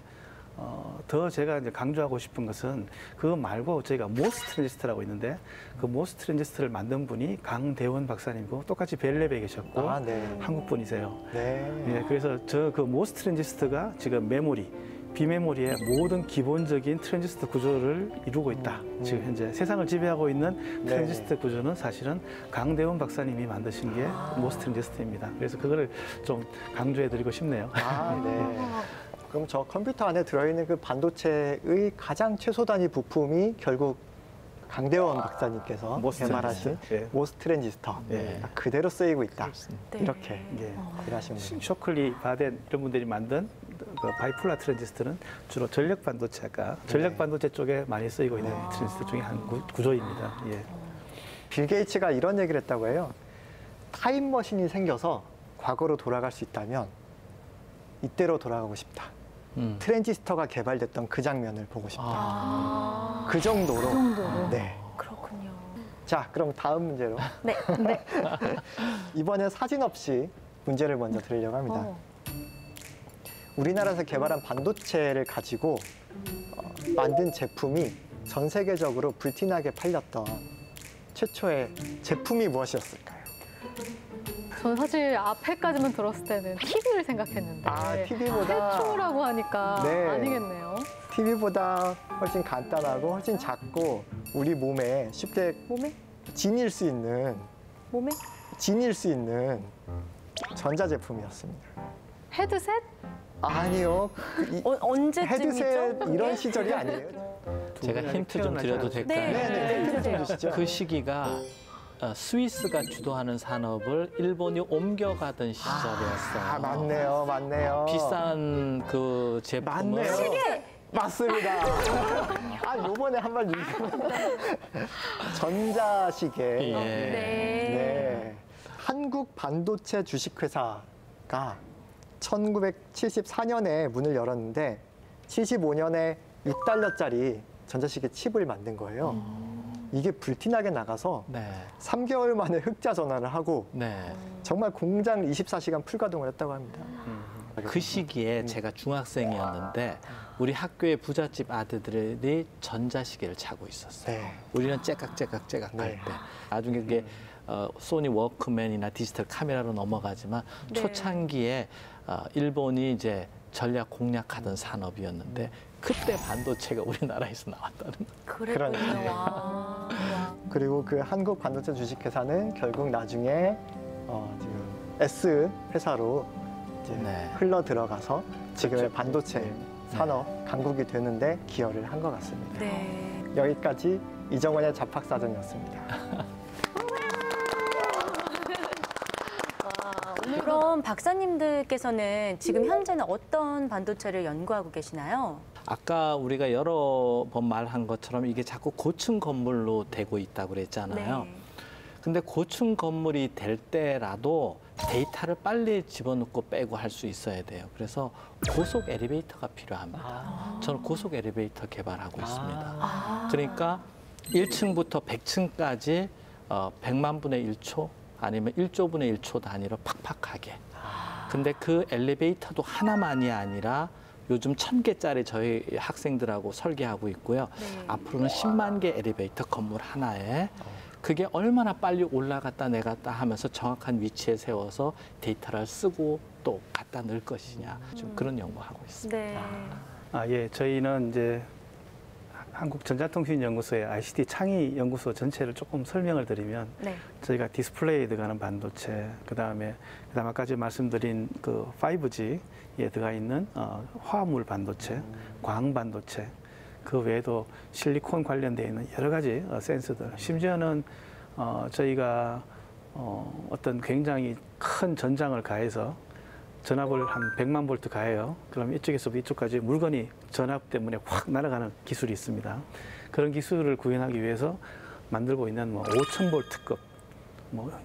더 제가 이제 강조하고 싶은 것은 그거 말고 저희가 모스 트랜지스터라고 있는데 그 모스 트랜지스터를 만든 분이 강대원 박사님이고 똑같이 벨랩에 계셨고 네. 한국 분이세요. 네. 예, 그래서 저 그 모스 트랜지스터가 지금 메모리, 비메모리의 모든 기본적인 트랜지스터 구조를 이루고 있다. 지금 현재 세상을 지배하고 있는 트랜지스터 구조는 사실은 강대원 박사님이 만드신 게 모스 트랜지스터입니다. 그래서 그거를 좀 강조해드리고 싶네요. 네. 그럼 저 컴퓨터 안에 들어있는 그 반도체의 가장 최소 단위 부품이 결국 강대원 박사님께서 모스 개발하신 트랜지스터. 예. 모스 트랜지스터. 예. 그대로 쓰이고 있다. 네. 이렇게 예. 일하시는 거예요. 쇼클리, 바덴 이런 분들이 만든 그 바이폴라 트랜지스터는 주로 전력 반도체가 전력 반도체 쪽에 많이 쓰이고 있는 트랜지스터 중에 한 구조입니다. 예. 빌 게이츠가 이런 얘기를 했다고 해요. 타임머신이 생겨서 과거로 돌아갈 수 있다면 이때로 돌아가고 싶다. 트랜지스터가 개발됐던 그 장면을 보고 싶다. 그 정도로. 그 정도로. 네. 그렇군요. 자, 그럼 다음 문제로. 네. 네. 이번엔 사진 없이 문제를 먼저 드리려고 합니다. 어. 우리나라에서 개발한 반도체를 가지고 만든 제품이 전 세계적으로 불티나게 팔렸던 최초의 제품이 무엇이었을까요? 저는 사실 앞에까지만 들었을 때는 TV를 생각했는데. 아, TV보다 최초라고 하니까 네. 아니겠네요. TV보다 훨씬 간단하고 훨씬 작고 우리 몸에 쉽게 몸에? 지닐 수 있는 몸에? 전자제품이었습니다. 헤드셋? 아니요. 언제쯤이죠? 헤드셋 이런 시절이 아니에요. 제가 힌트 좀 드려도 될까요? 네, 힌트 좀 주시죠. 그 시기가 스위스가 주도하는 산업을 일본이 옮겨가던 시절이었어요. 아, 맞네요. 비싼 그 제품을 맞네요. 맞습니다. 아, 요번에 한 번 주시면. 전자시계. 예. 네. 한국 반도체 주식회사가 1974년에 문을 열었는데 75년에 6달러짜리 전자시계 칩을 만든 거예요. 이게 불티나게 나가서 네. 3개월 만에 흑자 전환을 하고 네. 정말 공장 24시간 풀가동을 했다고 합니다. 그 시기에 제가 중학생이었는데 우리 학교의 부잣집 아들들이 전자시계를 차고 있었어요. 네. 우리는 째깍째깍 할 네. 때. 나중에 그게 소니 워크맨이나 디지털 카메라로 넘어가지만 네. 초창기에 일본이 이제 전략 공략하던 산업이었는데 그때 반도체가 우리나라에서 나왔다는 거예요. 그러네요. 그랬군요. 와. 그리고 그 한국 반도체 주식회사는 결국 나중에 지금 S 회사로 이제 네. 흘러 들어가서 지금의 반도체 산업 강국이 되는데 기여를 한 것 같습니다. 네. 여기까지 이정원의 잡학사전이었습니다. 그럼 박사님들께서는 지금 현재는 어떤 반도체를 연구하고 계시나요? 아까 우리가 여러 번 말한 것처럼 이게 자꾸 고층 건물로 되고 있다고 그랬잖아요. 네. 근데 고층 건물이 될 때라도 데이터를 빨리 집어넣고 빼고 할 수 있어야 돼요. 그래서 고속 엘리베이터가 필요합니다. 저는 고속 엘리베이터 개발하고 있습니다. 그러니까 1층부터 100층까지 100만 분의 1초 아니면 1조 분의 1초 단위로 팍팍하게. 근데 그 엘리베이터도 하나만이 아니라 요즘 1000개짜리 저희 학생들하고 설계하고 있고요. 네. 앞으로는 10만 개 엘리베이터 건물 하나에 그게 얼마나 빨리 올라갔다 내갔다 하면서 정확한 위치에 세워서 데이터를 쓰고 또 갖다 넣을 것이냐. 좀 그런 연구하고 있습니다. 네. 예, 저희는 이제 한국전자통신연구소의 ICT 창의 연구소 전체를 조금 설명을 드리면 네. 저희가 디스플레이에 들어가는 반도체, 그다음에 아까 말씀드린 그 5G에 들어가 있는 화합물 반도체, 광 반도체, 그 외에도 실리콘 관련되어 있는 여러 가지 센서들, 심지어는 저희가 어떤 굉장히 큰 전장을 가해서 전압을 한 100만 볼트 가해요. 그럼 이쪽에서부터 이쪽까지 물건이 전압 때문에 확 날아가는 기술이 있습니다. 그런 기술을 구현하기 위해서 만들고 있는 5,000 볼트급,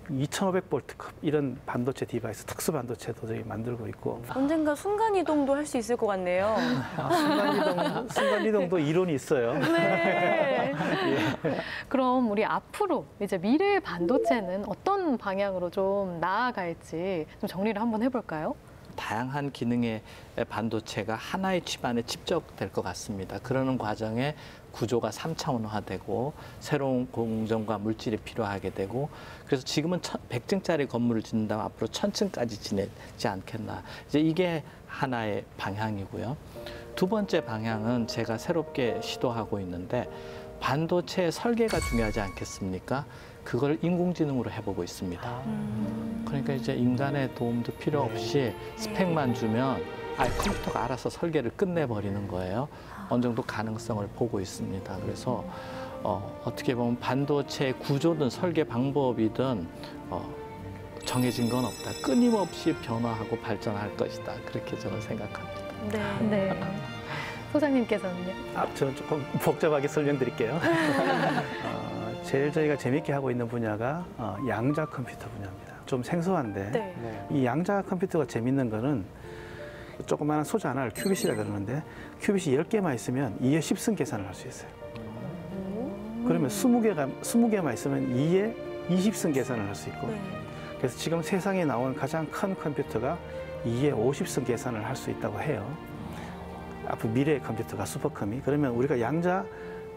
2,500 볼트급 이런 반도체 디바이스, 특수 반도체도 저희 만들고 있고. 언젠가 순간 이동도 할 수 있을 것 같네요. 순간 이동도 이론이 있어요. 네. 그럼 우리 앞으로 이제 미래의 반도체는 어떤 방향으로 좀 나아갈지 좀 정리를 한번 해볼까요? 다양한 기능의 반도체가 하나의 칩 안에 집적될 것 같습니다. 그러는 과정에 구조가 3차원화되고 새로운 공정과 물질이 필요하게 되고 그래서 지금은 100층짜리 건물을 짓는다면 앞으로 1000층까지 지내지 않겠나. 이제 이게 하나의 방향이고요. 두 번째 방향은 제가 새롭게 시도하고 있는데 반도체 설계가 중요하지 않겠습니까? 그걸 인공지능으로 해보고 있습니다. 그러니까 이제 인간의 도움도 필요 없이 스펙만 주면 컴퓨터가 알아서 설계를 끝내버리는 거예요. 어느 정도 가능성을 보고 있습니다. 그래서 어떻게 보면 반도체 구조든 설계 방법이든 정해진 건 없다. 끊임없이 변화하고 발전할 것이다. 그렇게 저는 생각합니다. 네. 네. 소장님께서는요? 저는 조금 복잡하게 설명드릴게요. 제일 저희가 재밌게 하고 있는 분야가 양자 컴퓨터 분야입니다. 좀 생소한데 네. 네. 이 양자 컴퓨터가 재밌는 거는 조그마한 소자 하나를 큐빗이라 그러는데 큐빗이 10개만 있으면 2의 10승 계산을 할 수 있어요. 그러면 20개만 있으면 2에 20승 계산을 할 수 있고 네. 그래서 지금 세상에 나온 가장 큰 컴퓨터가 2에 50승 계산을 할 수 있다고 해요. 앞으로 미래의 컴퓨터가 슈퍼컴이. 그러면 우리가 양자,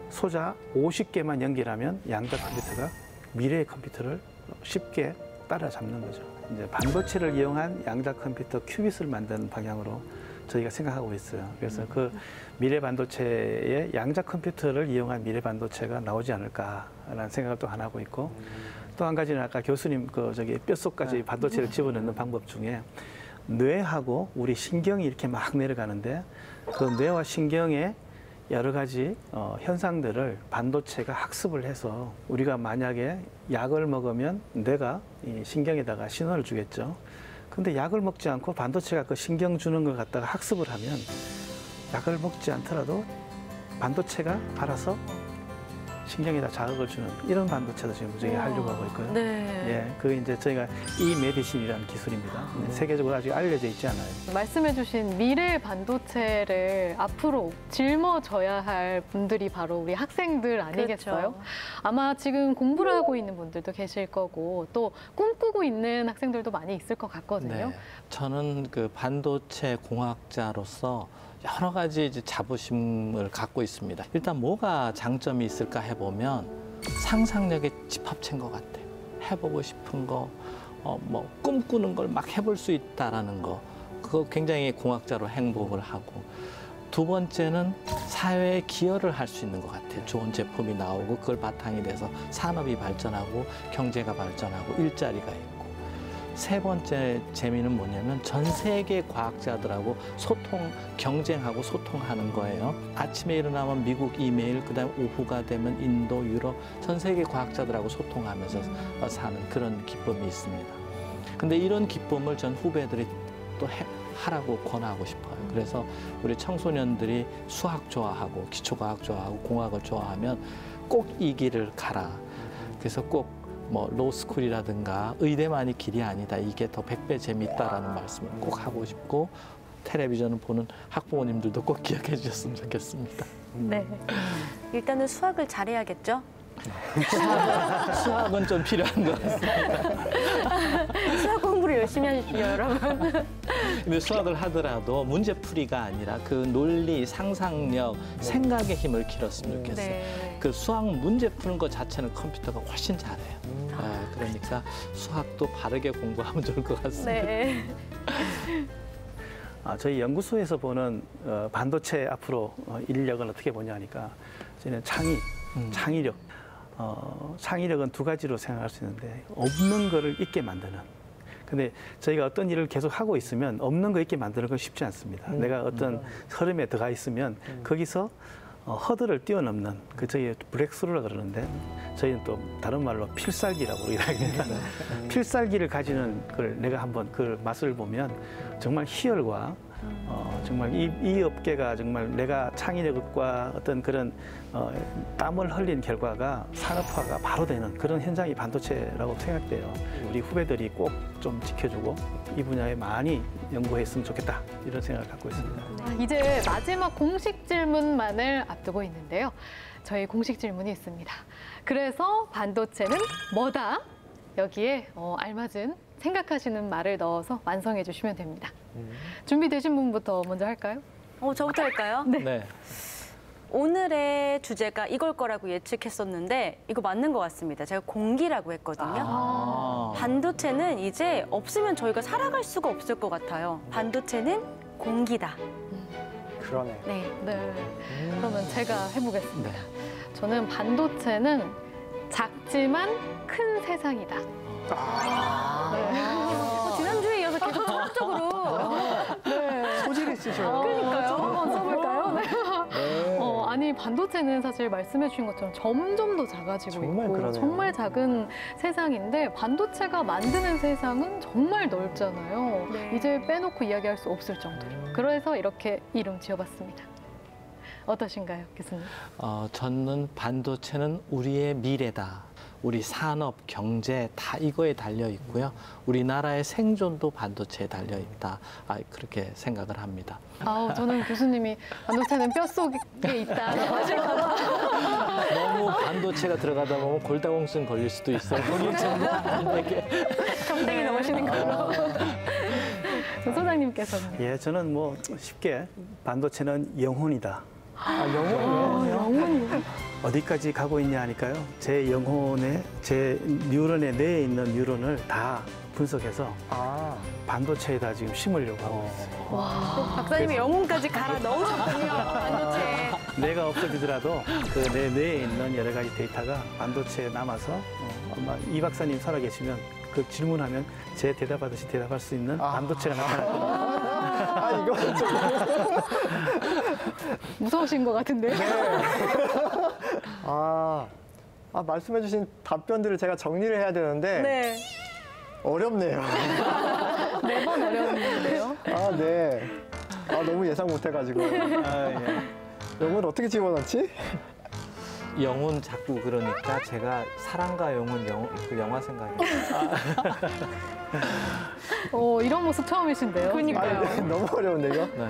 소자 50개만 연결하면 양자 컴퓨터가 미래의 컴퓨터를 쉽게 따라잡는 거죠. 이제 반도체를 이용한 양자 컴퓨터 큐빗을 만드는 방향으로 저희가 생각하고 있어요. 그래서 그 미래 반도체의 양자 컴퓨터를 이용한 미래 반도체가 나오지 않을까라는 생각을 또 하나 하고 있고 또 한 가지는 아까 교수님 뼛속까지 반도체를 집어넣는 방법 중에 뇌하고 우리 신경이 이렇게 막 내려가는데 그 뇌와 신경의 여러 가지 현상들을 반도체가 학습을 해서 우리가 만약에 약을 먹으면 뇌가 이 신경에다가 신호를 주겠죠. 근데 약을 먹지 않고 반도체가 그 신경 주는 걸 갖다가 학습을 하면 약을 먹지 않더라도 반도체가 알아서 신경에다 자극을 주는 이런 반도체도 지금 저희가 하려고 하고 있고요. 네. 예, 그게 이제 저희가 이메디신이라는 기술입니다. 세계적으로 아직 알려져 있지 않아요. 말씀해주신 미래 반도체를 앞으로 짊어져야 할 분들이 바로 우리 학생들 아니겠어요? 그렇죠. 아마 지금 공부를 하고 있는 분들도 계실 거고 또 꿈꾸고 있는 학생들도 많이 있을 것 같거든요. 네. 저는 그 반도체 공학자로서 여러 가지 이제 자부심을 갖고 있습니다. 일단 뭐가 장점이 있을까 해보면 상상력의 집합체인 것 같아요. 해보고 싶은 거, 뭐 꿈꾸는 걸 막 해볼 수 있다라는 거, 그거 굉장히 공학자로 행복을 하고. 두 번째는 사회에 기여를 할 수 있는 것 같아요. 좋은 제품이 나오고 그걸 바탕이 돼서 산업이 발전하고 경제가 발전하고 일자리가 있고. 세 번째 재미는 뭐냐면 전 세계 과학자들하고 경쟁하고 소통하는 거예요. 아침에 일어나면 미국 이메일, 그다음에 오후가 되면 인도, 유럽, 전 세계 과학자들하고 소통하면서 사는 그런 기쁨이 있습니다. 근데 이런 기쁨을 전 후배들이 또 하라고 권하고 싶어요. 그래서 우리 청소년들이 수학 좋아하고 기초과학 좋아하고 공학을 좋아하면 꼭 이 길을 가라. 그래서 꼭 뭐 로스쿨이라든가 의대만이 길이 아니다. 이게 더 100배 재미있다라는 말씀을 꼭 하고 싶고 텔레비전을 보는 학부모님들도 꼭 기억해 주셨으면 좋겠습니다. 네. 일단은 수학을 잘해야겠죠? 수학은 좀 필요한 것 같습니다. 수학 공부를 열심히 하십시오, 여러분. 근데 수학을 하더라도 문제풀이가 아니라 그 논리, 상상력, 생각의 힘을 길렀으면 좋겠어요. 네. 그 수학 문제 푸는 것 자체는 컴퓨터가 훨씬 잘해요. 그러니까 수학도 바르게 공부하면 좋을 것 같습니다. 네. 저희 연구소에서 보는 반도체 앞으로 인력은 어떻게 보냐 하니까 저희는 창의력. 창의력은 두 가지로 생각할 수 있는데 없는 거를 있게 만드는. 근데 저희가 어떤 일을 계속 하고 있으면 없는 거 있게 만드는 건 쉽지 않습니다. 내가 어떤 흐름에 들어가 있으면 거기서 허들을 뛰어넘는 그 저희 브렉스루라 그러는데 저희는 또 다른 말로 필살기라고 그러기도 합니다. 필살기를 가지는 걸 내가 한번 그 맛을 보면 정말 희열과 정말 이 업계가 정말 내가 창의력과 어떤 그런 땀을 흘린 결과가 산업화가 바로 되는 그런 현장이 반도체라고 생각돼요. 우리 후배들이 꼭 좀 지켜주고 이 분야에 많이 연구했으면 좋겠다 이런 생각을 갖고 있습니다. 이제 마지막 공식 질문만을 앞두고 있는데요. 저희 공식 질문이 있습니다. 그래서 반도체는 뭐다? 여기에 알맞은 생각하시는 말을 넣어서 완성해 주시면 됩니다. 준비되신 분부터 먼저 할까요? 저부터 할까요? 네. 오늘의 주제가 이걸 거라고 예측했었는데 이거 맞는 것 같습니다. 제가 공기라고 했거든요. 반도체는 이제 없으면 저희가 살아갈 수가 없을 것 같아요. 반도체는 공기다. 그러네. 네. 네. 그러면 제가 해보겠습니다. 네. 저는 반도체는 작지만 큰 세상이다. 지난주에 이어서 계속 적극적으로. 소질 있으셔. 그러니까요. 한번 써볼까요? 네. 아니 반도체는 사실 말씀해 주신 것처럼 점점 더 작아지고 정말 있고 그러네요. 정말 작은 세상인데 반도체가 만드는 세상은 정말 넓잖아요. 네. 이제 빼놓고 이야기할 수 없을 정도로. 그래서 이렇게 이름 지어봤습니다. 어떠신가요, 교수님? 저는 반도체는 우리의 미래다. 우리 산업, 경제 다 이거에 달려 있고요. 우리나라의 생존도 반도체에 달려 있다. 그렇게 생각을 합니다. 저는 교수님이 반도체는 뼛속에 있다 하실까 봐. 너무 반도체가 들어가다 보면 골다공증 걸릴 수도 있어요. 점쟁이 넘으시는 걸로. 소장님께서는. 예, 저는 뭐 쉽게 반도체는 영혼이다. 영혼이요? 어디까지 가고 있냐 하니까요. 제 영혼에, 제 뉴런의 뇌에 있는 뉴런을 다 분석해서 반도체에다 지금 심으려고 하고 있어요. 박사님이 영혼까지 갈아 넣으셨군요. 반도체에. 뇌가 없어지더라도 그 내 뇌에 있는 여러 가지 데이터가 반도체에 남아서 아마 이 박사님 살아계시면 그 질문하면 제 대답하듯이 대답할 수 있는 반도체가 나타날 겁니다. 이거 좀. 무서우신 것 같은데요? 말씀해주신 답변들을 제가 정리를 해야 되는데 네. 어렵네요. 매번 어려운데요. 네. 너무 예상 못해가지고. 영혼 어떻게 집어넣지? 영혼 자꾸 그러니까 제가 사랑과 영혼 그 영화 생각이 이런 모습 처음이신데요. 그러니까요. 너무 어려운데 이거? 네.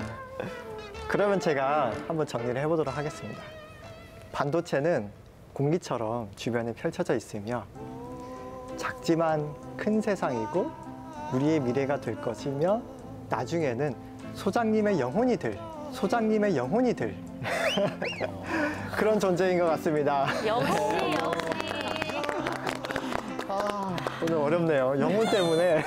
그러면 제가 한번 정리를 해보도록 하겠습니다. 반도체는 공기처럼 주변에 펼쳐져 있으며 작지만 큰 세상이고 우리의 미래가 될 것이며 나중에는 소장님의 영혼이 될 그런 존재인 것 같습니다. 역시. 오늘 어렵네요. 영혼 때문에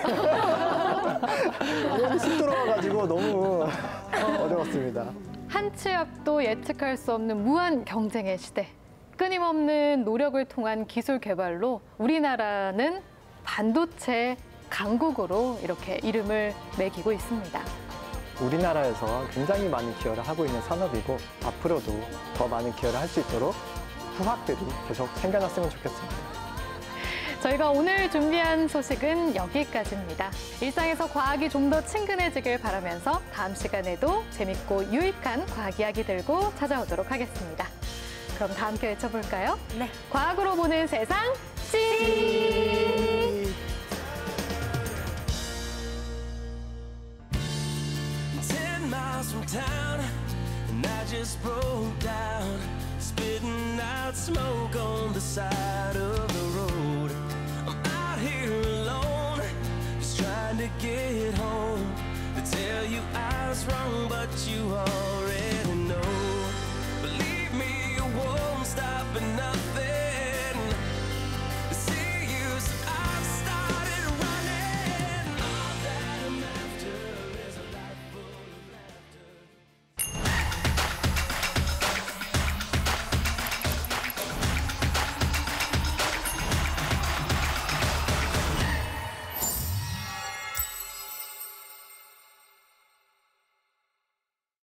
너무 쑥 들어와가지고 너무 어려웠습니다. 한 치 앞도 예측할 수 없는 무한 경쟁의 시대. 끊임없는 노력을 통한 기술 개발로 우리나라는 반도체 강국으로 이렇게 이름을 매기고 있습니다. 우리나라에서 굉장히 많은 기여를 하고 있는 산업이고 앞으로도 더 많은 기여를 할 수 있도록 후학들이 계속 생겨났으면 좋겠습니다. 저희가 오늘 준비한 소식은 여기까지입니다. 일상에서 과학이 좀 더 친근해지길 바라면서 다음 시간에도 재밌고 유익한 과학 이야기 들고 찾아오도록 하겠습니다. 그럼 다 함께 외쳐볼까요? 네. 과학으로 보는 세상, 씨! 10 miles from town, and I just broke down, spitting out smoke on the side of the road. I'm out here alone, just trying to get home, to tell you I was wrong, but you already